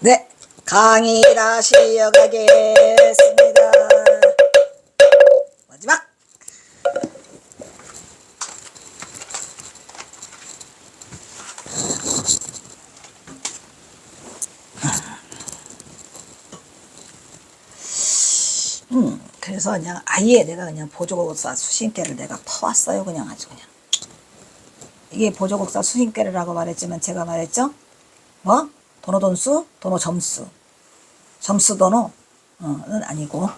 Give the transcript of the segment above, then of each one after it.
네, 강의 다시 이어가겠습니다. 마지막. 그래서 그냥 아예 내가 그냥 보조국사 수신께를 내가 퍼왔어요. 그냥 아주 그냥. 이게 보조국사 수신께라고 말했지만 제가 말했죠. 뭐? 도노돈수, 도노점수. 점수도노는 아니고,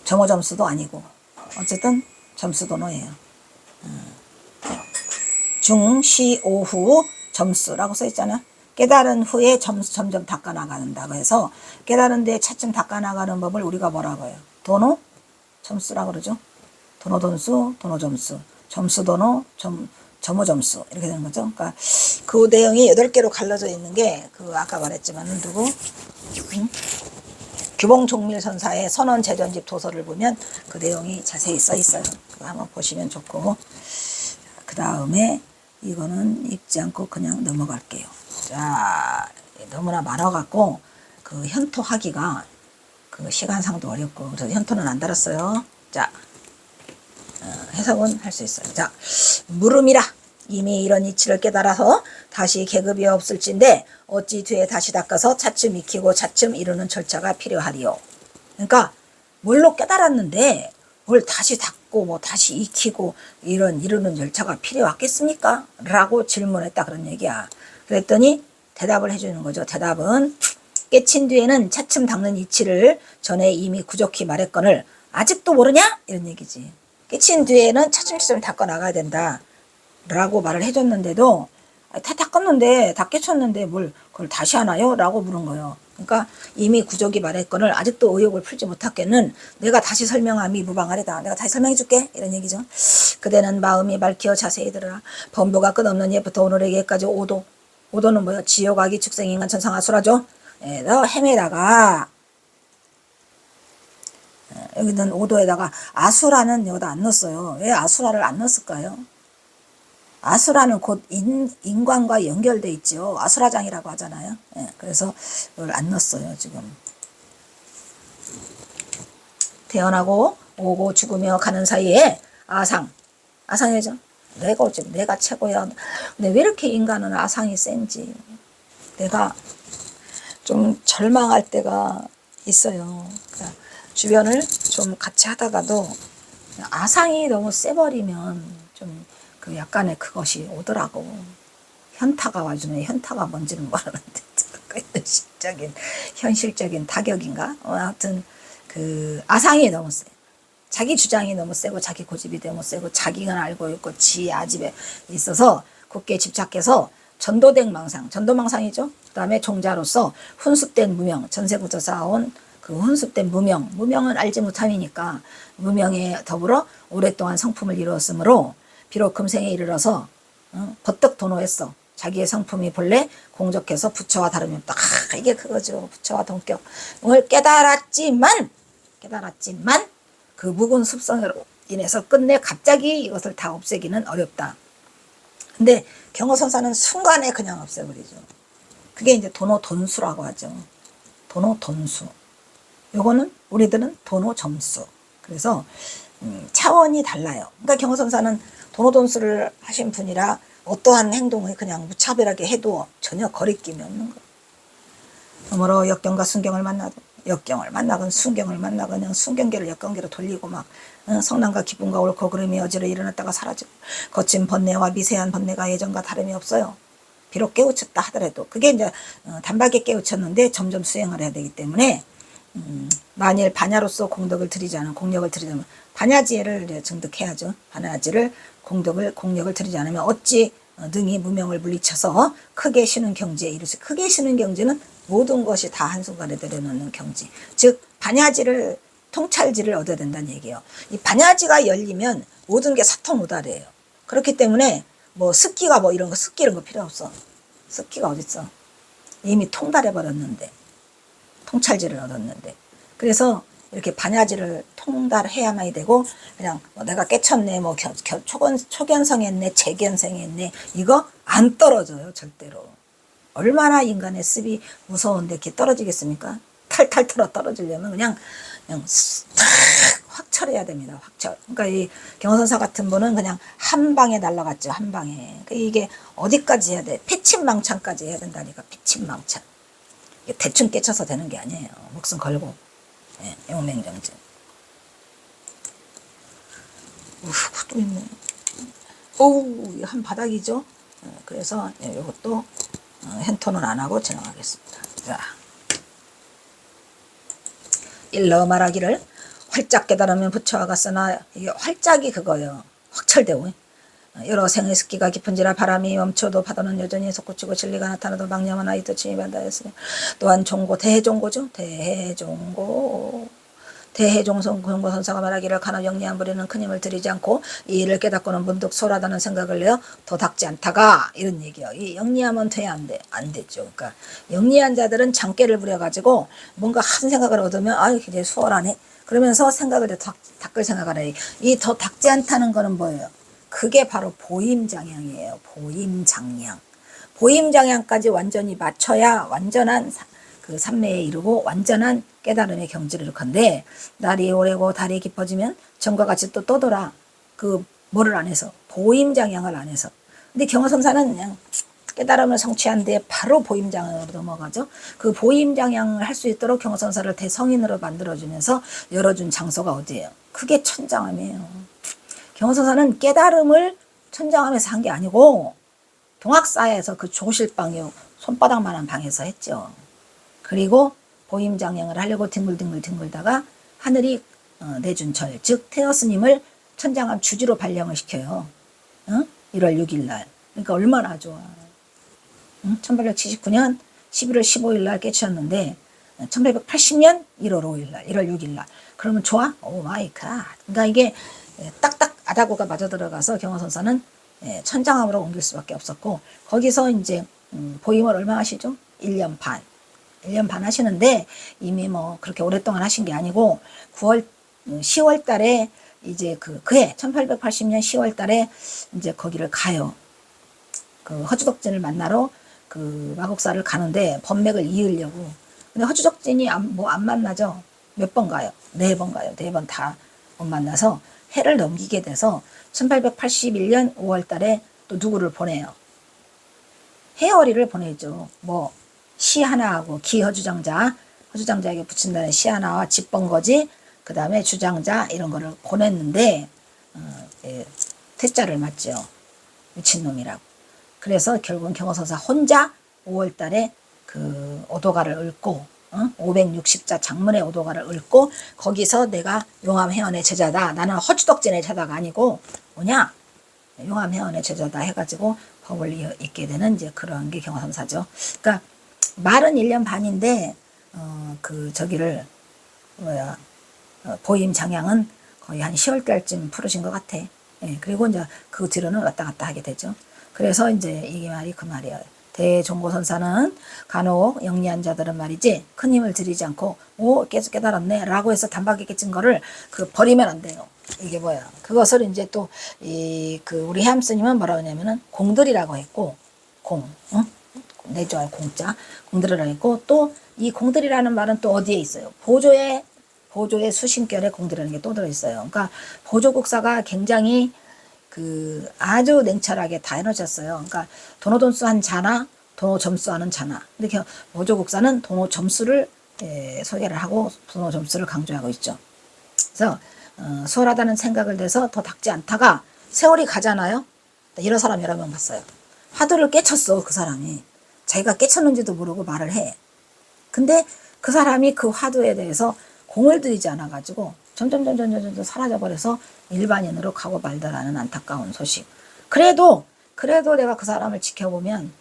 점호점수도 아니고, 어쨌든 점수도노예요. 중, 시, 오후 점수라고 써있잖아요. 깨달은 후에 점수 점점 닦아나간다고 해서 깨달은 데에 차츰 닦아나가는 법을 우리가 뭐라고 해요? 도노 점수라고 그러죠. 도노 돈수, 도노 점수, 점수 도노, 점호 점수 이렇게 되는 거죠. 그러니까 그 내용이 8개로 갈라져 있는 게 그 아까 말했지만은 누구? 규봉종밀선사의 선원 재전집 도서를 보면 그 내용이 자세히 써 있어요. 그거 한번 보시면 좋고, 그 다음에 이거는 읽지 않고 그냥 넘어갈게요. 자, 너무나 많아갖고 그 현토하기가 그 시간상도 어렵고 그래서 현토는 안 달았어요. 자, 해석은 할 수 있어요. 자, 물음이라 이미 이런 이치를 깨달아서 다시 계급이 없을진데 어찌 뒤에 다시 닦아서 차츰 익히고 차츰 이루는 절차가 필요하리요. 그러니까 뭘로 깨달았는데 뭘 다시 닦고 뭐 다시 익히고 이루는 절차가 필요하겠습니까? 라고 질문했다 그런 얘기야. 그랬더니 대답을 해주는 거죠. 대답은 깨친 뒤에는 차츰 닦는 이치를 전에 이미 구족히 말했거늘 아직도 모르냐? 이런 얘기지. 깨친 뒤에는 차츰차츰 닦아 나가야 된다 라고 말을 해줬는데도 다 닦았는데 다 깨쳤는데 뭘 그걸 다시 하나요? 라고 물은 거예요. 그러니까 이미 구족이 말했거늘 아직도 의욕을 풀지 못하겠는 내가 다시 설명함이 무방하리다. 내가 다시 설명해 줄게. 이런 얘기죠. 그대는 마음이 밝히어 자세히 들으라. 범부가 끝없는 예부터 오늘의 예까지 오도는 뭐야? 지옥, 악이, 축생, 인간, 천상, 아수라죠. 너 헤매다가 여기는 오도에다가 아수라는 여기다 안 넣었어요. 왜 아수라를 안 넣었을까요? 아수라는 곧 인간과 연결돼 있죠. 아수라장이라고 하잖아요. 예, 그래서 이걸 안 넣었어요. 지금 태어나고 오고 죽으며 가는 사이에 아상이죠. 내가 최고야. 근데 왜 이렇게 인간은 아상이 센지 내가 좀 절망할 때가 있어요. 그러니까 주변을 좀 같이 하다가도 아상이 너무 세버리면 좀 그 약간의 그것이 오더라고. 현타가 와주네. 현타가 뭔지는 모르는데 현실적인 타격인가? 하여튼 그 아상이 너무 세. 자기 주장이 너무 세고 자기 고집이 너무 세고 자기가 알고 있고 지 아집에 있어서 굳게 집착해서 전도망상이죠. 그 다음에 종자로서 훈습된 무명, 전세부터 쌓아온 그 훈습된 무명은 알지 못함이니까 무명에 더불어 오랫동안 성품을 이루었으므로 비록 금생에 이르러서 버뜩 도노했어. 자기의 성품이 본래 공적해서 부처와 다름이 없다. 이게 그거죠. 부처와 동격을 깨달았지만 그 묵은 습성으로 인해서 끝내 갑자기 이것을 다 없애기는 어렵다. 근데 경허선사는 순간에 그냥 없애버리죠. 그게 이제 도노돈수라고 하죠. 도노돈수. 요거는 우리들은 도노점수. 그래서 차원이 달라요. 그러니까 경허선사는 도노돈수를 하신 분이라 어떠한 행동을 그냥 무차별하게 해도 전혀 거리낌이 없는 거예요. 그러므로 역경과 순경을 만나도 역경을 만나건 순경을 만나건 그냥 순경계를 역경계로 돌리고 막 성난과 기쁨과 옳고 그름이 어지러 일어났다가 사라지고 거친 번뇌와 미세한 번뇌가 예전과 다름이 없어요. 비록 깨우쳤다 하더라도 그게 이제 단박에 깨우쳤는데 점점 수행을 해야 되기 때문에 만일 반야로서 공력을 들이지 않으면 반야지를 이제 증득해야죠. 반야지를 공력을 들이지 않으면 어찌 능히 무명을 물리쳐서 크게 쉬는 경지에 이를 수. 크게 쉬는 경지는 모든 것이 다 한순간에 내려놓는 경지. 즉 반야지를 통찰지를 얻어야 된다는 얘기예요. 이 반야지가 열리면 모든 게 사통우달이에요. 그렇기 때문에 뭐 습기가 뭐 이런 거 필요 없어. 습기가 어딨어. 이미 통달해 버렸는데. 통찰지를 얻었는데. 그래서 이렇게 반야지를 통달해야만이 되고 그냥 뭐 내가 깨쳤네 뭐 초견성했네 재견성했네 이거 안 떨어져요 절대로. 얼마나 인간의 습이 무서운데 이렇게 떨어지겠습니까? 탈탈 털어 떨어지려면 그냥 확 철해야 됩니다. 확철. 그러니까 이 경호선사 같은 분은 그냥 한 방에 날라갔죠. 한 방에. 그러니까 이게 어디까지 해야 돼? 패침망창까지 해야 된다니까. 패침망창. 대충 깨쳐서 되는 게 아니에요. 목숨 걸고. 예, 용맹정진. 또 있네. 오우, 한 바닥이죠. 그래서 이것도 핸톤은 안 하고 진행하겠습니다. 자, 일러 말하기를 활짝 깨달으면 부처와 같으나 이게 활짝이 그거예요. 확철되고 여러 생의 습기가 깊은지라 바람이 멈춰도 파도는 여전히 솟구치고 진리가 나타나도 망념은 아이도 침입한다였으니 또한 종고 대종고죠. 대종고선사가 말하기를 간혹 영리한 부리는 큰 힘을 들이지 않고 이 일을 깨닫고는 문득 소라다는 생각을 내어 더 닦지 않다가 이런 얘기요. 이 영리하면 돼? 안 돼? 안 되죠. 그러니까 영리한 자들은 장깨를 부려가지고 뭔가 한 생각을 얻으면 아유 굉장히 수월하네. 그러면서 생각을 더 닦을 생각을 해. 이 더 닦지 않다는 거는 뭐예요? 그게 바로 보임장향이에요. 보임장향. 보임장향까지 완전히 맞춰야 완전한 그 삼매에 이르고 완전한 깨달음의 경지를 이룰 건데 날이 오래고 달이 깊어지면 전과 같이 또 떠돌아. 그 뭐를 안 해서 보임장향을 안 해서. 근데 경호선사는 그냥 깨달음을 성취한 뒤에 바로 보임장향으로 넘어가죠. 그 보임장향을 할 수 있도록 경호선사를 대성인으로 만들어주면서 열어준 장소가 어디예요? 그게 천장암이에요. 경호선사는 깨달음을 천장암에서 한 게 아니고 동학사에서 그 조실방요 손바닥만한 방에서 했죠. 그리고 보임장향을 하려고 뒹굴다가 하늘이 내준 절, 즉 태어스님을 천장암 주지로 발령을 시켜요. 1월 6일 날. 그러니까 얼마나 좋아. 1879년 11월 15일 날 깨치셨는데 1880년 1월 5일 날, 1월 6일 날. 그러면 좋아? 오 마이 갓. 그러니까 이게 딱딱 아다고가 맞아 들어가서 경호선사는 천장암으로 옮길 수밖에 없었고 거기서 이제 보임을 얼마 하시죠? 1년 반. 1년 반 하시는데 이미 뭐 그렇게 오랫동안 하신 게 아니고 10월 달에 이제 그해 1880년 10월 달에 이제 거기를 가요. 그 허주덕진을 만나러 그 마곡사를 가는데 법맥을 이으려고. 근데 허주덕진이 안 만나죠. 몇 번 가요? 4번 가요. 4번 다 못 만나서 해를 넘기게 돼서 1881년 5월 달에 또 누구를 보내요. 해어리를 보내죠. 뭐 시 하나하고 허주장자에게 붙인다는 시 하나와 집번거지 그 다음에 주장자 이런 거를 보냈는데 퇴짜를 맞죠. 미친놈이라고. 그래서 결국은 경호선사 혼자 5월 달에 그 오도가를 읊고 560자 장문의 오도가를 읊고 거기서 내가 용암회원의 제자다. 나는 허주덕진의 제자가 아니고 뭐냐? 용암회원의 제자다 해가지고 법을 잇게 되는 이제 그런 게 경호선사죠. 그러니까 말은 1년 반인데 저기를 보임장향은 거의 한 10월 달쯤 풀으신 것 같아. 예, 그리고 이제 그 뒤로는 왔다 갔다 하게 되죠. 그래서 이제 이게 말이 그 말이에요. 대종고선사는 간혹 영리한 자들은 말이지 큰 힘을 들이지 않고 계속 깨달았네 라고 해서 단박에 깨진 거를 버리면 안 돼요. 이게 뭐야? 그것을 이제 또 우리 해암스님은 뭐라고 하냐면은 공들이라고 했고 내조할 공자 공들이라고 했고 또 이 공들이라는 말은 또 어디에 있어요? 보조의 수신결에 공들이라는 게 또 들어있어요. 그러니까 보조국사가 굉장히 아주 냉철하게 다 해놓으셨어요. 그러니까 도노돈수 한 자나 도노 점수하는 자나. 근데 보조국사는 도노 점수를 소개를 하고 도노 점수를 강조하고 있죠. 그래서 수월하다는 생각을 내서 더 닦지 않다가 세월이 가잖아요. 이런 사람 여러 명 봤어요. 화두를 깨쳤어. 그 사람이. 자기가 깨쳤는지도 모르고 말을 해. 근데 그 사람이 그 화두에 대해서 공을 들이지 않아가지고 점점 사라져버려서 일반인으로 가고 말다라는 안타까운 소식. 그래도 내가 그 사람을 지켜보면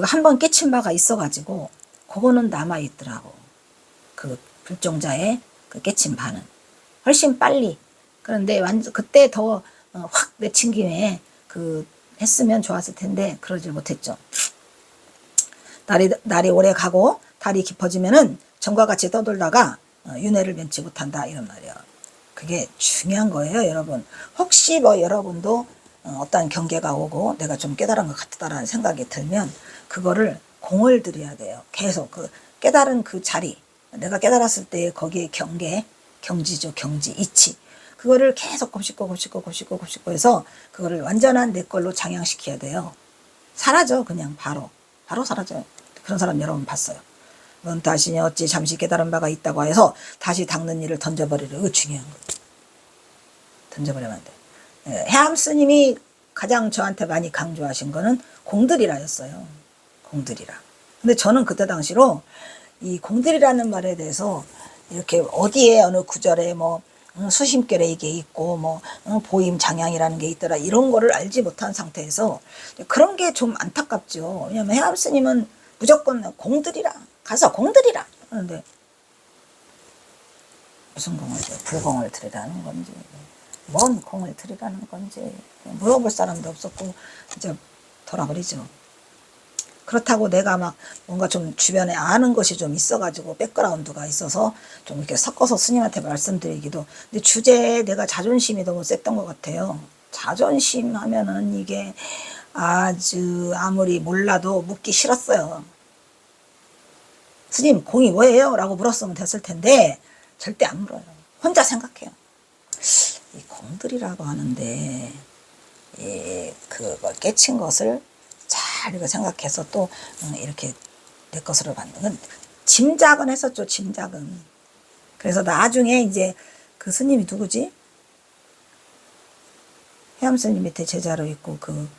한 번 깨친 바가 있어가지고 그거는 남아있더라고. 그 불종자의 그 깨친 바는. 훨씬 빨리. 그런데 그때 더 확 내친 김에 했으면 좋았을 텐데 그러질 못했죠. 날이 오래 가고 달이 깊어지면은 전과 같이 떠돌다가 윤회를 면치 못한다 이런 말이에요. 그게 중요한 거예요, 여러분. 혹시 여러분도 어떤 경계가 오고 내가 좀 깨달은 것 같다라는 생각이 들면 그거를 공을 들여야 돼요. 계속 그 깨달은 그 자리, 내가 깨달았을 때 거기에 경지죠. 경지, 이치. 그거를 계속 곱씹고 해서 그거를 완전한 내 걸로 장양시켜야 돼요. 사라져, 그냥 바로 사라져요. 그런 사람 여러 번 봤어요. 넌 다시니 어찌 잠시 깨달은 바가 있다고 해서 다시 닦는 일을 던져버리려. 이거 중요한 거예요. 던져버리면 안 돼. 해암 스님이 가장 저한테 많이 강조하신 거는 공들이라였어요. 공들이라. 근데 저는 그때 당시로 이 공들이라는 말에 대해서 이렇게 어디에 어느 구절에 뭐 수심결에 이게 있고 뭐 보임 장양이라는 게 있더라 이런 거를 알지 못한 상태에서 그런 게 좀 안타깝죠. 왜냐면 해암 스님은 무조건 공들이라 가서 공들이라 하는데 무슨 공을 불공을 들이라는 건지 뭔 공을 들이라는 건지 물어볼 사람도 없었고 이제 돌아버리죠. 그렇다고 내가 막 뭔가 좀 주변에 아는 것이 좀 있어가지고 백그라운드가 있어서 좀 이렇게 섞어서 스님한테 말씀드리기도. 근데 주제에 내가 자존심이 너무 셌던 것 같아요. 자존심 하면은 이게 아주 아무리 몰라도 묻기 싫었어요. 스님 공이 뭐예요? 라고 물었으면 됐을 텐데 절대 안 물어요. 혼자 생각해요. 이 공들이라고 하는데 그걸 깨친 것을 잘 이거 생각해서 또 이렇게 내 것으로 받는 건 짐작은 했었죠. 짐작은. 그래서 나중에 이제 그 스님이 누구지? 해암 스님 밑에 제자로 있고 그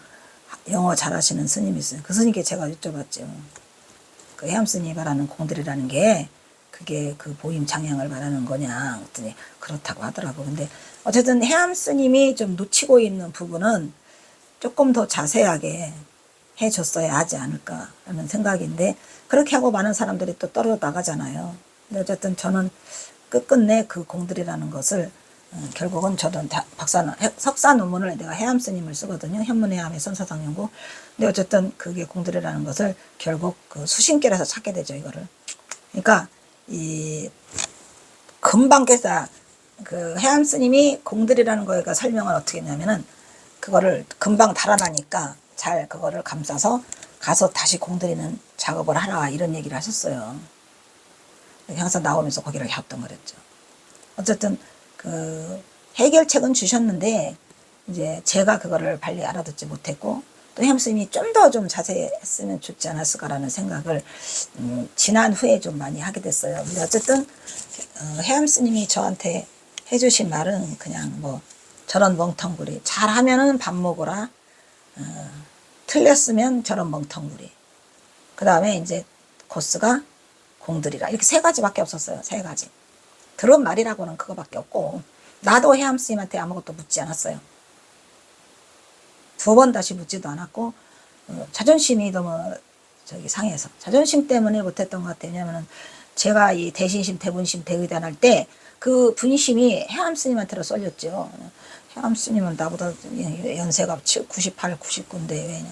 영어 잘하시는 스님이 있어요. 그 스님께 제가 여쭤봤죠. 그 해암 스님이 말하는 공들이라는 게 그게 그 보임 장양을 말하는 거냐 그랬더니 그렇다고 하더라고. 근데 어쨌든 해암 스님이 좀 놓치고 있는 부분은 조금 더 자세하게 해줬어야 하지 않을까 하는 생각인데 그렇게 하고 많은 사람들이 또 떨어져 나가잖아요. 근데 어쨌든 저는 끝끝내 그 공들이라는 것을 결국은 저도 석사 논문을 내가 해암 스님을 쓰거든요. 현문해암의 선사상연구. 근데 어쨌든 그게 공들이라는 것을 결국 그 수신결에서 찾게 되죠. 이거를. 그러니까 이 금방 깨서 그 해암 스님이 공들이라는 거가 설명을 어떻게 했냐면은 그거를 금방 달아나니까 잘 그거를 감싸서 가서 다시 공들이는 작업을 하라 이런 얘기를 하셨어요. 항상 나오면서 거기를 협동을 했죠. 어쨌든 그 해결책은 주셨는데 이제 제가 그거를 빨리 알아듣지 못했고 또 해암 스님이 좀 더 좀 자세히 했으면 좋지 않았을까라는 생각을 지난 후에 좀 많이 하게 됐어요. 근데 어쨌든 해암 스님이 저한테 해주신 말은 그냥 뭐 저런 멍텅구리 잘하면은 밥 먹어라. 틀렸으면 저런 멍텅구리. 그 다음에 이제 코스가 공들이라. 이렇게 세 가지밖에 없었어요. 세 가지. 들은 말이라고는 그거밖에 없고 나도 해암 스님한테 아무것도 묻지 않았어요. 2번 다시 묻지도 않았고 자존심이 너무 상해서 자존심 때문에 못했던 것 같아요. 왜냐면은 제가 이 대신심, 대분심, 대의단 할 때 그 분심이 해암 스님한테로 쏠렸죠. 해암 스님은 나보다 연세가 98, 99인데 왜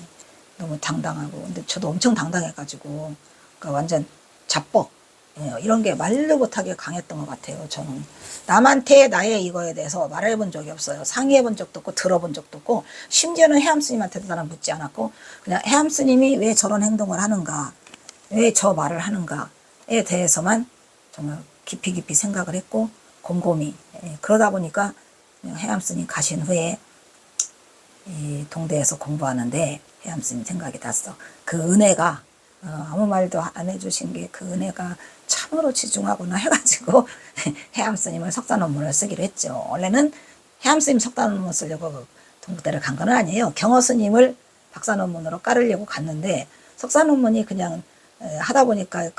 너무 당당하고 근데 저도 엄청 당당해가지고 그러니까 완전 자뻑 이런 게 말도 못하게 강했던 것 같아요. 저는 남한테 나의 이거에 대해서 말해본 적이 없어요. 상의해본 적도 없고 들어본 적도 없고 심지어는 해암 스님한테도 나는 묻지 않았고 그냥 해암 스님이 왜 저런 행동을 하는가 왜 저 말을 하는가에 대해서만 정말 깊이 생각을 했고 곰곰이 그러다 보니까 해암 스님 가신 후에 이 동대에서 공부하는데 해암 스님 생각이 났어. 그 은혜가 아무 말도 안 해주신 게 그 은혜가 참으로 지중하구나 해가지고 해암 스님을 석사 논문을 쓰기로 했죠. 원래는 해암 스님 석사 논문 쓰려고 동대를 간 건 아니에요. 경허 스님을 박사 논문으로 깔으려고 갔는데 석사 논문이 그냥 하다 보니까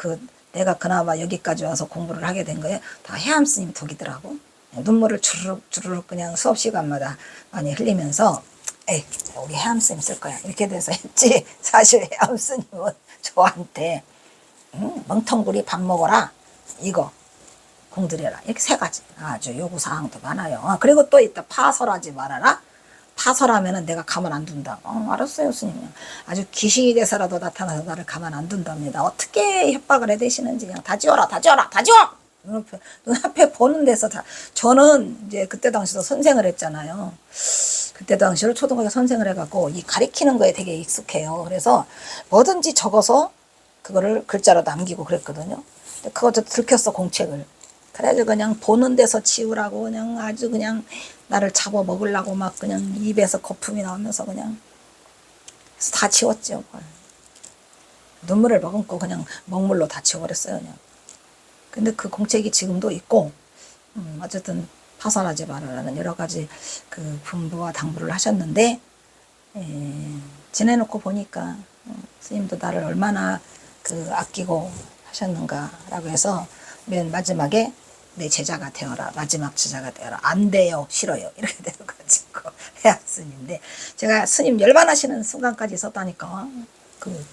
내가 그나마 여기까지 와서 공부를 하게 된 거예요. 다 해암 스님 덕이더라고. 눈물을 주르륵 그냥 수업 시간마다 많이 흘리면서 에이 우리 해암 스님 쓸 거야 이렇게 돼서 했지. 사실 해암 스님은 저한테 멍텅구리 밥 먹어라 이거 공들여라 이렇게 3가지 아주 요구사항도 많아요. 그리고 또 있다 파설하지 말아라. 파설하면은 내가 가만 안 둔다. 알았어요 스님. 아주 귀신이 돼서라도 나타나서 나를 가만 안 둔답니다. 어떻게 협박을 해대시는지 그냥 다 지워라 다 지워라 다 지워. 눈앞에 보는 데서 다. 저는 이제 그때 당시도 선생을 했잖아요. 그때 당시로 초등학교 선생을 해갖고 이 가리키는 거에 되게 익숙해요. 그래서 뭐든지 적어서 그거를 글자로 남기고 그랬거든요. 근데 그것도 들켰어, 공책을. 그래가지고 그냥 보는 데서 치우라고 그냥 아주 그냥 나를 잡아 먹으려고 막 그냥 입에서 거품이 나오면서 그냥 그래서 다 치웠죠. 그걸. 눈물을 머금고 그냥 먹물로 다 치워버렸어요. 그냥. 근데 그 공책이 지금도 있고 어쨌든 파산하지 말아라는 여러 가지 그 분부와 당부를 하셨는데 지내놓고 보니까 스님도 나를 얼마나 그 아끼고 하셨는가라고 해서 맨 마지막에 내 제자가 되어라. 마지막 제자가 되어라. 안 돼요. 싫어요. 이렇게 되어가지고 해야 스님인데 제가 스님 열반하시는 순간까지 있었다니까. 그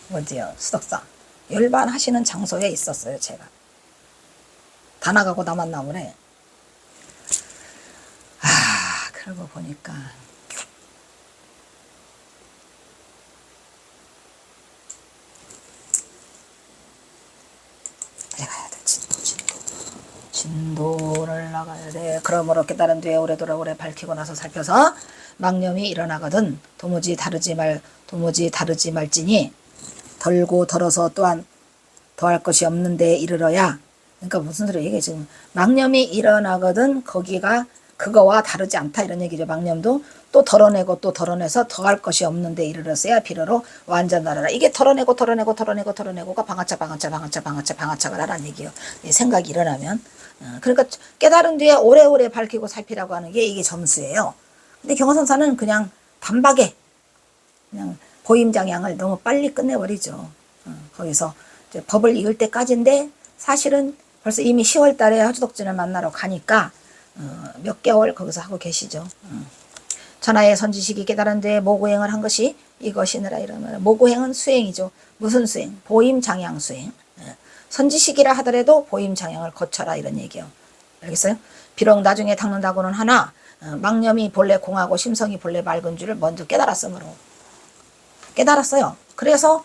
뭐지요? 수덕사. 열반하시는 장소에 있었어요. 제가. 다 나가고 나만 나오네. 그러고 보니까 빨리 가야 돼. 진도를 나가야 돼. 그러므로 깨달은 뒤에 오래도록 오래 밝히고 나서 살펴서 망념이 일어나거든 도무지 다르지 말지니 덜고 덜어서 또한 더할 것이 없는데 이르러야. 그러니까 무슨 소리야 이게 지금 망념이 일어나거든 거기가 그거와 다르지 않다 이런 얘기죠. 망념도 또 덜어내고 또 덜어내서 더할 것이 없는데 이르렀어야 비로로 완전하라. 이게 덜어내고가 방아차가 나란 얘기예요. 생각이 일어나면. 그러니까 깨달은 뒤에 오래오래 밝히고 살피라고 하는 게 이게 점수예요. 근데 경허선사는 그냥 단박에 그냥 보임장양을 너무 빨리 끝내버리죠. 거기서 이제 법을 읽을 때까지인데 사실은 벌써 이미 10월 달에 허주독진을 만나러 가니까 몇 개월 거기서 하고 계시죠. 천하의 선지식이 깨달은 뒤에 모구행을 한 것이 이것이니라 이러면 모구행은 수행이죠. 무슨 수행? 보임장양 수행. 선지식이라 하더라도 보임장양을 거쳐라 이런 얘기예요. 알겠어요? 비록 나중에 닦는다고는 하나 망념이 본래 공하고 심성이 본래 맑은 줄을 먼저 깨달았으므로 깨달았어요. 그래서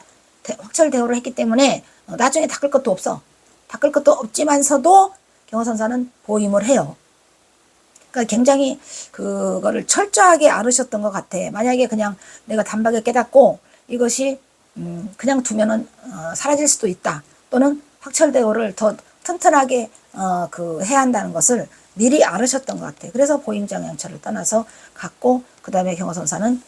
확철대오를 했기 때문에 나중에 닦을 것도 없어. 닦을 것도 없지만서도 경허선사는 보임을 해요. 그러니까 굉장히 그거를 철저하게 앓으셨던 것 같아. 만약에 그냥 내가 단박에 깨닫고 이것이 그냥 두면은 사라질 수도 있다. 또는 확철대오를 더 튼튼하게 그 해야 한다는 것을 미리 앓으셨던 것 같아. 그래서 보임장양처를 떠나서 갔고 그 다음에 경허선사는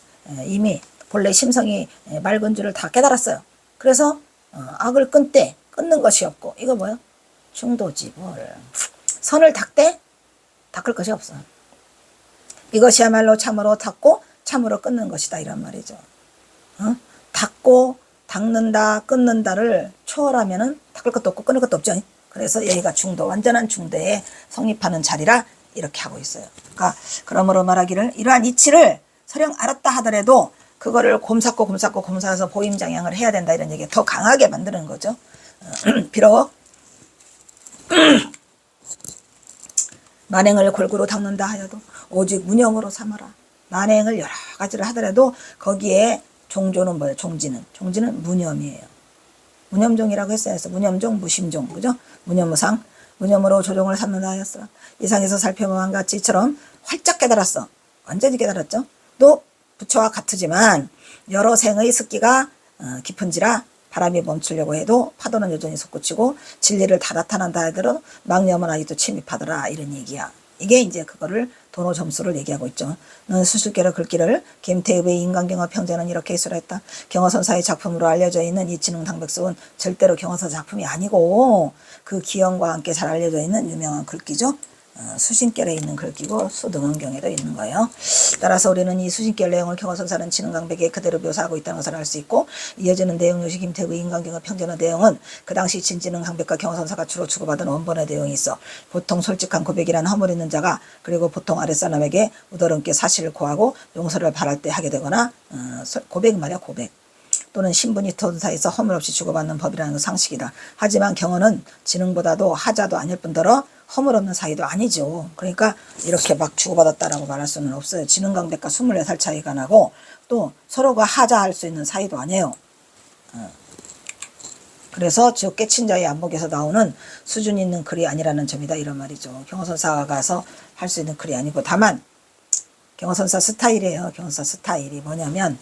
이미 본래 심성이 맑은 줄을 다 깨달았어요. 그래서 악을 끊는 것이 없고 이거 뭐요? 중도지 뭘 선을 닦을 것이 없어. 이것이야말로 참으로 닦고 참으로 끊는 것이다 이란 말이죠. 닦고 닦는다 끊는다를 초월하면은 닦을 것도 없고 끊을 것도 없죠. 그래서 여기가 중도 완전한 중도에 성립하는 자리라 이렇게 하고 있어요. 그러니까 그러므로 말하기를 이러한 이치를 설령 알았다 하더라도 그거를 곰삭고 보임장양을 해야 된다 이런 얘기 더 강하게 만드는 거죠. 비록 만행을 골고루 닦는다 하여도 오직 무념으로 삼아라. 만행을 여러 가지를 하더라도 거기에 종조는 뭐예요? 종지는 무념이에요. 무념종이라고 했어요. 무념종, 무심종, 그죠? 무념무상, 무념으로 조종을 삼는다 하였으라. 이상에서 살펴본 같이처럼 활짝 깨달았어. 완전히 깨달았죠. 또 부처와 같으지만 여러 생의 습기가 깊은지라 바람이 멈추려고 해도 파도는 여전히 솟구치고 진리를 다 나타난다 하더라도 망념은 아직도 침입하더라 이런 얘기야. 이게 이제 그거를 도노 점수를 얘기하고 있죠. 는 수술계로 글귀를 김태읍의 인간경어 평전은 이렇게 해설했다. 경허선사의 작품으로 알려져 있는 이 진흥당백석은 절대로 경허선 작품이 아니고 그 기형과 함께 잘 알려져 있는 유명한 글귀죠. 수신결에 있는 글귀고 수등원경에도 있는 거예요. 따라서 우리는 이 수신결 내용을 경허선사는 진흥강백에 그대로 묘사하고 있다는 것을 알 수 있고 이어지는 내용 요시 김태우의 인간경어 평전의 내용은 그 당시 진진흥강백과 경허선사가 주로 주고받은 원본의 내용이 있어 보통 솔직한 고백이라는 허물 있는 자가 그리고 보통 아랫사람에게 우더름께 사실을 고하고 용서를 바랄 때 하게 되거나 고백 말이야 고백 또는 신분이 터든 사이에서 허물 없이 주고받는 법이라는 상식이다. 하지만 경허는 진흥보다도 하자도 아닐 뿐더러 허물 없는 사이도 아니죠. 그러니까 이렇게 막 주고받았다라고 말할 수는 없어요. 진흥강백과 24살 차이가 나고 또 서로가 하자할 수 있는 사이도 아니에요. 그래서 즉 깨친 자의 안목에서 나오는 수준 있는 글이 아니라는 점이다 이런 말이죠. 경허선사가 가서 할 수 있는 글이 아니고 다만 경허선사 스타일이에요. 경허선사 스타일이 뭐냐면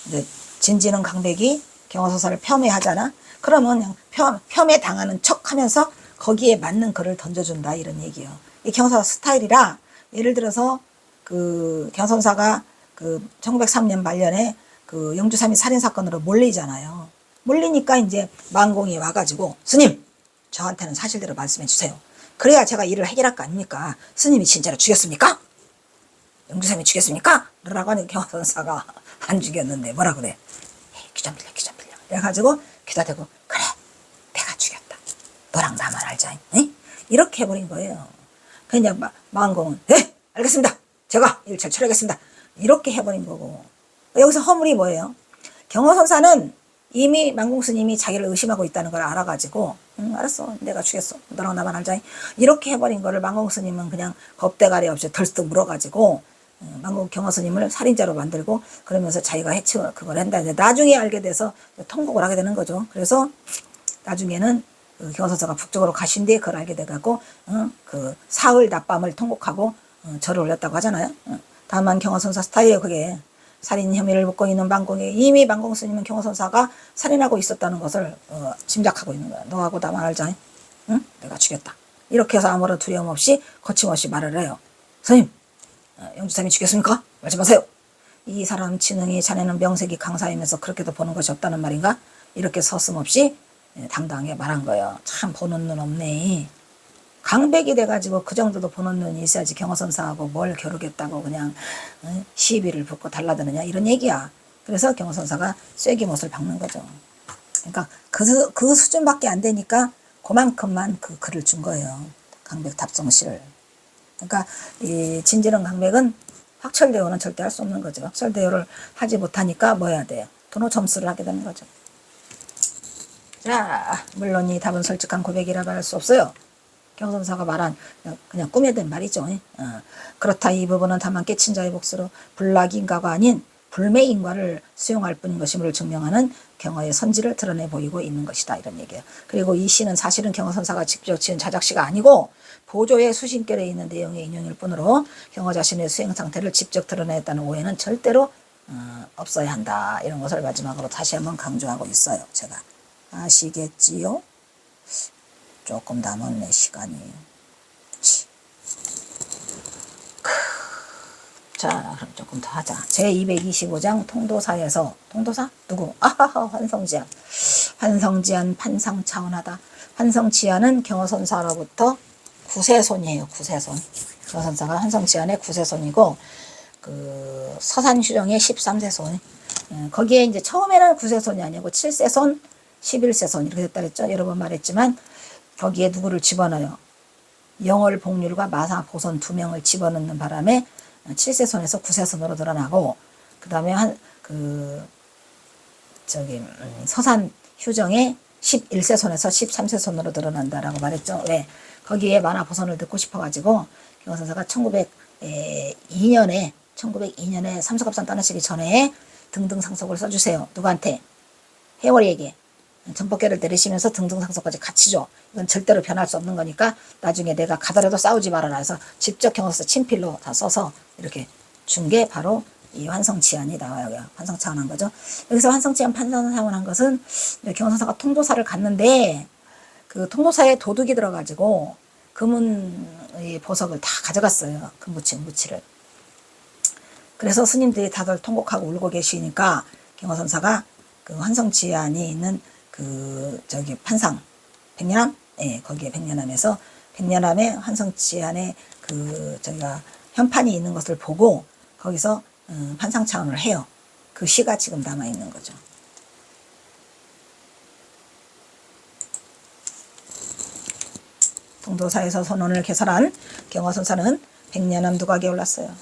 이제 진진흥강백이 경호선사를 폄훼하잖아. 그러면 그냥 폄훼 당하는 척 하면서 거기에 맞는 글을 던져준다 이런 얘기예요. 이 경호선사 스타일이라 예를 들어서 그 경호선사가 그 1903년 말년에 그 영주 3.2 살인사건으로 몰리잖아요. 몰리니까 이제 만공이 와가지고 스님 저한테는 사실대로 말씀해 주세요. 그래야 제가 일을 해결할 거 아닙니까? 스님이 진짜로 죽였습니까? 영주 3.2 죽였습니까? 라고 하는 경호선사가 안 죽였는데 뭐라 그래? 귀 좀 빌려 귀 좀 빌려. 그래가지고 귀다 대고 그래 내가 죽였다. 너랑 나만 알자. 응? 이렇게 해버린 거예요. 그냥 만공은 네 알겠습니다. 제가 일 잘 처리하겠습니다. 이렇게 해버린 거고. 여기서 허물이 뭐예요? 경호선사는 이미 만공 스님이 자기를 의심하고 있다는 걸 알아가지고 알았어 내가 죽였어 너랑 나만 알자 이렇게 해버린 거를 만공 스님은 그냥 겁대가리 없이 덜썩 물어가지고 만공 경호 스님을 살인자로 만들고 그러면서 자기가 해치 그걸 한다. 나중에 알게 돼서 통곡을 하게 되는 거죠. 그래서 나중에는 그 경호선사가 북쪽으로 가신 뒤에 그걸 알게 돼갖고 그 사흘 낮밤을 통곡하고 절을 올렸다고 하잖아요. 다만 경호선사 스타일이에요. 그게 살인 혐의를 묻고 있는 만공이 이미 만공 스님은 경호선사가 살인하고 있었다는 것을 짐작하고 있는 거야. 너하고 나만 알자. 응? 내가 죽였다. 이렇게 해서 아무런 두려움 없이 거침없이 말을 해요. 스님 영주삼이 죽였습니까? 말씀하세요. 이 사람 지능이 자네는 명색이 강사이면서 그렇게도 보는 것이 없다는 말인가? 이렇게 서슴없이 당당하게 말한 거예요. 참 보는 눈 없네. 강백이 돼가지고 그 정도도 보는 눈이 있어야지 경호선사하고 뭘 겨루겠다고 그냥 시비를 붙고 달라드느냐 이런 얘기야. 그래서 경호선사가 쐐기못을 박는 거죠. 그러니까 그 수준밖에 안 되니까 그만큼만 그 글을 준 거예요. 강백 답성시를. 그러니까 이 진지령 강백은 확철대오는 절대 할 수 없는 거죠. 확철대오를 하지 못하니까 뭐 해야 돼요? 도노 점수를 하게 되는 거죠. 자, 물론 이 답은 솔직한 고백이라고 할 수 없어요. 경호선사가 말한 그냥 꾸며댄 말이죠. 그렇다 이 부분은 다만 깨친 자의 몫으로 불락인가가 아닌 불매인과를 수용할 뿐인 것임을 증명하는 경호의 선지를 드러내 보이고 있는 것이다 이런 얘기예요. 그리고 이 시는 사실은 경호선사가 직접 지은 자작시가 아니고 보조의 수신결에 있는 내용의 인용일 뿐으로 경호 자신의 수행 상태를 직접 드러냈다는 오해는 절대로 없어야 한다. 이런 것을 마지막으로 다시 한번 강조하고 있어요. 제가 아시겠지요? 조금 남았네 시간이. 자 그럼 조금 더 하자. 제225장 통도사에서 통도사? 누구? 아하하 환성지안. 환성지안 판상차원하다. 환성지안은 경호선사로부터 구세손이에요. 구세손. 경호선사가 환성지안의 구세손이고 그 서산휴정의 13세손. 거기에 이제 처음에는 구세손이 아니고 7세손 11세손 이렇게 됐다 그랬죠. 여러 번 말했지만 거기에 누구를 집어넣어요. 영월복률과 마사보손 2명을 집어넣는 바람에 7세손에서 9세손으로 늘어나고 그 다음에 서산휴정의 11세손에서 13세손으로 늘어난다라고 말했죠. 왜? 거기에 만화보선을 듣고 싶어가지고 경호선사가 1902년에 삼수갑산 떠나시기 전에 등등상속을 써주세요. 누구한테? 해월이에게. 전법계를 내리시면서 등등상속까지 같이 줘. 이건 절대로 변할 수 없는 거니까 나중에 내가 가더라도 싸우지 말아라 해서 직접 경호서 친필로 다 써서 이렇게 준 게 바로 이 환성치안이 나와요. 환성차원한 거죠. 여기서 환성치안 판상차원한 것은 경호선사가 통도사를 갔는데 그 통도사에 도둑이 들어가지고 금은 보석을 다 가져갔어요. 금부치, 은부치를. 그래서 스님들이 다들 통곡하고 울고 계시니까 경호선사가 그 환성치안이 있는 판상 백년암, 거기에 백년암에서 백년암에 환성치안에 현판이 있는 것을 보고 거기서 판상차원을 해요. 그 시가 지금 남아 있는 거죠. 통도사에서 선원을 개설한 경호선사는 백년암 두각에 올랐어요.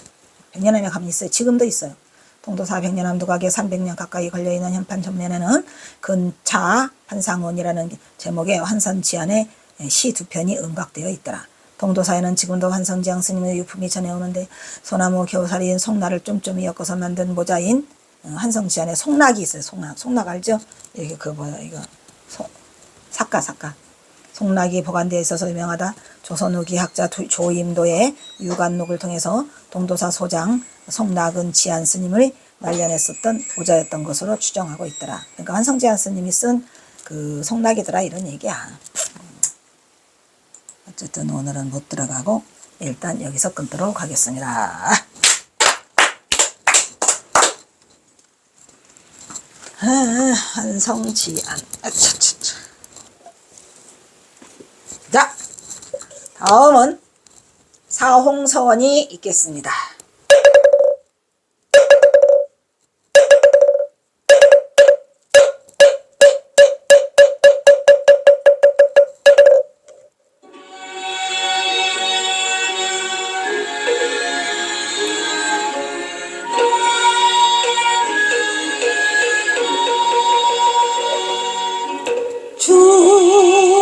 백년암에 가면 있어요. 지금도 있어요. 통도사 백년암 두각에 300년 가까이 걸려있는 현판 전면에는 근차 판상원이라는 제목의 환선지안의 시 2편이 음각되어 있더라. 통도사에는 지금도 환선지안 스님의 유품이 전해오는데 소나무 겨우살이인 송나를 쫌쫌이 엮어서 만든 모자인 환성지안에 송락이 있어요. 송락 알죠? 이게 이거 삭가 송락이 보관되어 있어서 유명하다. 조선 후기 학자 조임도의 유관록을 통해서 통도사 소장 송락은 지안 스님의 말년했었던 보자였던 것으로 추정하고 있더라. 그러니까 환성제한 스님이 쓴 그 송락이더라 이런 얘기야. 어쨌든 오늘은 못 들어가고 일단 여기서 끊도록 하겠습니다. 한성지안. 자, 다음은 사홍서원이 있겠습니다.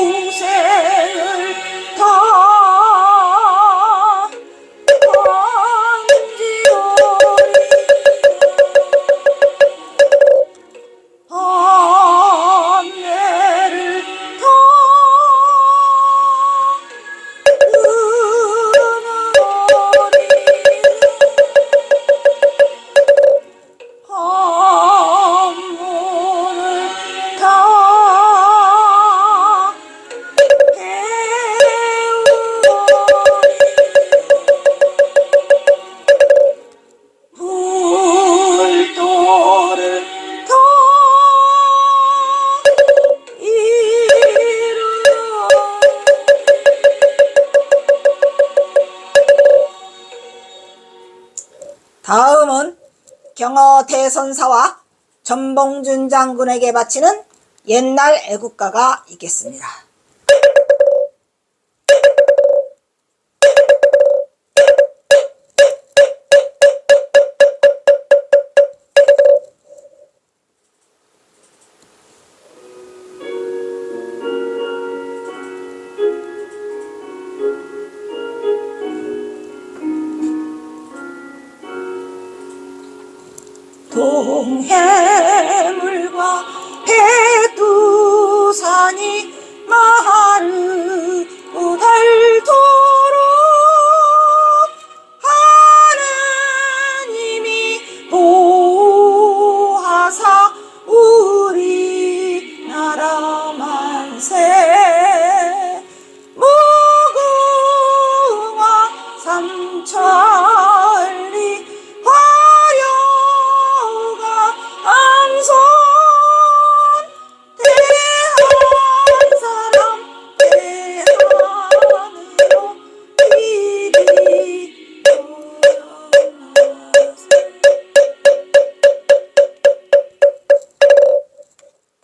중생을 다 다음은 경어 대선사와 전봉준 장군에게 바치는 옛날 애국가가 있겠습니다. 동해물과 백두산이 마르고 닳도록 하느님이 보호하사 우리나라 만세 무궁화 삼천리 암손 대한사람 대한으로 이리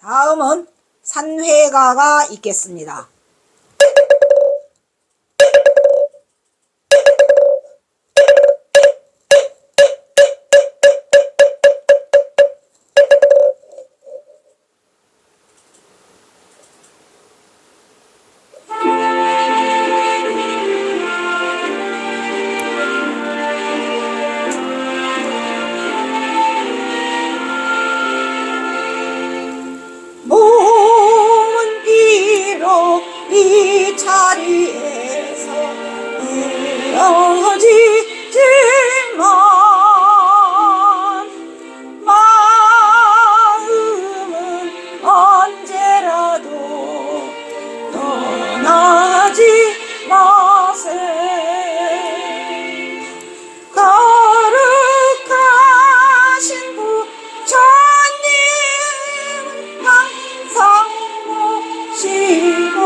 다음은 산회가가 있겠습니다. 몸은 비록 이 자리에서 헤어지지만 마음은 언제라도 떠나지 마세. 거룩하신 부처님 항상 모시고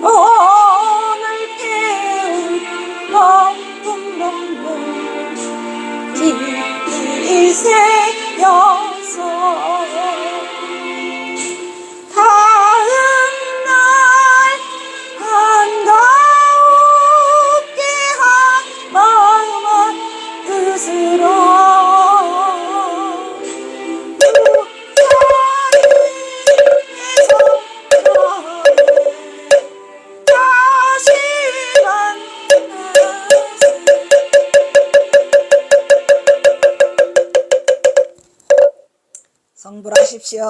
오늘 배운 높은 깊이 새겨서 다음날 반가웠게 한 마음의 뜻으로 성불하십시오.